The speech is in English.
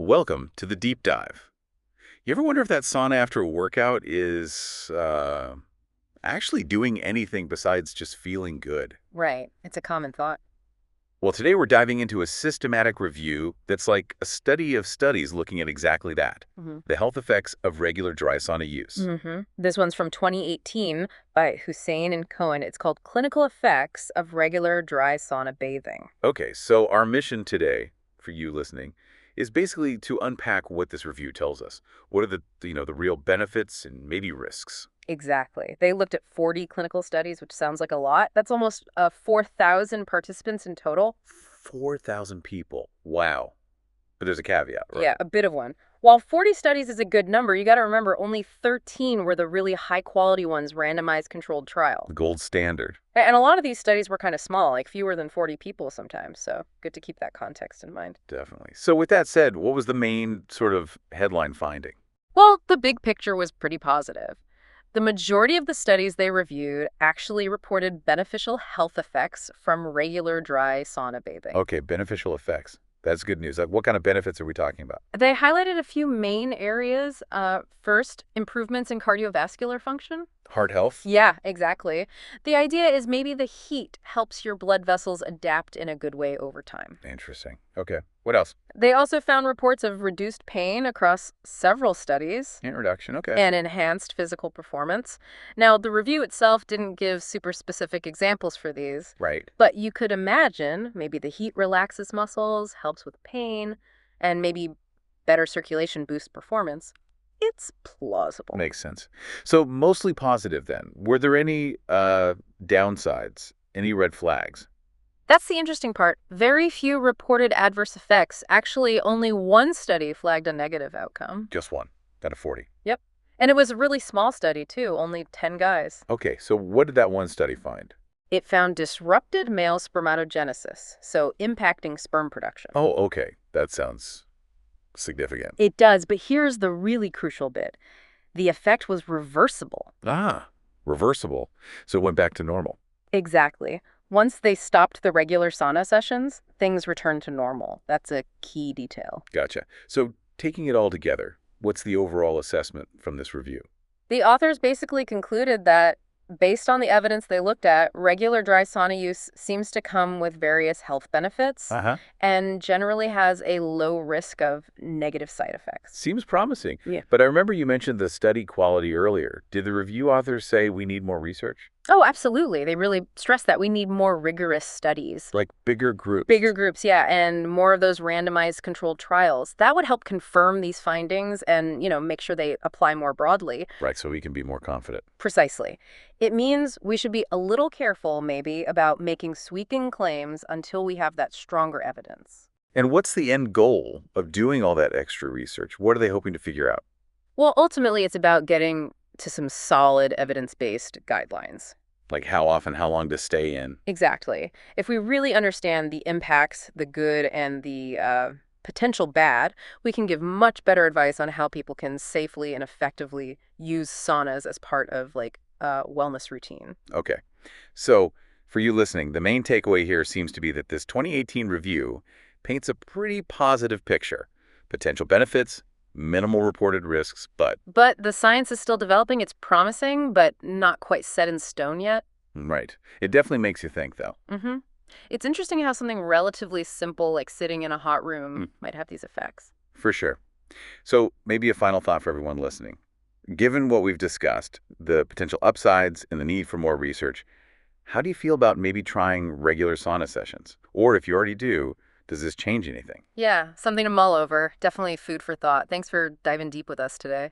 Welcome to the deep dive. You ever wonder if that sauna after a workout is actually doing anything besides just feeling good? Right. It's a common thought. Well, today we're diving into a systematic review that's like a study of studies looking at exactly that, hmm the health effects of regular dry sauna use. This one's from 2018 by Hussain and Cohen. It's called Clinical Effects of Regular Dry Sauna Bathing. Okay, so our mission today, for you listening, is basically to unpack what this review tells us. What are the real benefits and maybe risks? Exactly. They looked at 40 clinical studies, which sounds like a lot. That's almost 4,000 participants in total. 4,000 people. Wow. But there's a caveat, right? Yeah, a bit of one. While 40 studies is a good number, you got to remember only 13 were the really high quality ones, randomized controlled trial. The gold standard. And a lot of these studies were kind of small, like fewer than 40 people sometimes. So good to keep that context in mind. Definitely. So with that said, what was the main sort of headline finding? Well, the big picture was pretty positive. The majority of the studies they reviewed actually reported beneficial health effects from regular dry sauna bathing. Okay, beneficial effects. That's good news. What kind of benefits are we talking about? They highlighted a few main areas. First, improvements in cardiovascular function. Heart health? Yeah, exactly. The idea is maybe the heat helps your blood vessels adapt in a good way over time. Interesting. Okay. What else? They also found reports of reduced pain across several studies Introduction. Okay. and enhanced physical performance. Now, the review itself didn't give super specific examples for these, Right. but you could imagine maybe the heat relaxes muscles, helps with pain, and maybe better circulation boosts performance. It's plausible. Makes sense. So mostly positive then. Were there any downsides? Any red flags? That's the interesting part. Very few reported adverse effects. Actually, only one study flagged a negative outcome. Just one out of 40. Yep. And it was a really small study, too, only 10 guys. Okay, so what did that one study find? It found disrupted male spermatogenesis, so impacting sperm production. Oh, okay. That sounds significant. It does, but here's the really crucial bit. The effect was reversible. Ah, reversible. So it went back to normal. Exactly. Once they stopped the regular sauna sessions, things returned to normal. That's a key detail. Gotcha. So taking it all together, what's the overall assessment from this review? The authors basically concluded that, based on the evidence they looked at, regular dry sauna use seems to come with various health benefits Uh-huh. and generally has a low risk of negative side effects. Seems promising. Yeah. But I remember you mentioned the study quality earlier. Did the review authors say we need more research? Oh, absolutely. They really stress that we need more rigorous studies. Like bigger groups? Bigger groups, yeah, and more of those randomized controlled trials. That would help confirm these findings and, make sure they apply more broadly. Right, so we can be more confident. Precisely. It means we should be a little careful, maybe, about making sweeping claims until we have that stronger evidence. And what's the end goal of doing all that extra research? What are they hoping to figure out? Well, ultimately, it's about getting to some solid evidence-based guidelines. Like how often, how long to stay in? Exactly. If we really understand the impacts, the good and the potential bad, we can give much better advice on how people can safely and effectively use saunas as part of a wellness routine. Okay. So for you listening, the main takeaway here seems to be that this 2018 review paints a pretty positive picture. Potential benefits, minimal reported risks, but... But the science is still developing. It's promising, but not quite set in stone yet. Right. It definitely makes you think, though. Mm-hmm. It's interesting how something relatively simple like sitting in a hot room might have these effects. For sure. So maybe a final thought for everyone listening. Given what we've discussed, the potential upsides and the need for more research, how do you feel about maybe trying regular sauna sessions? Or if you already do, does this change anything? Yeah, something to mull over. Definitely food for thought. Thanks for diving deep with us today.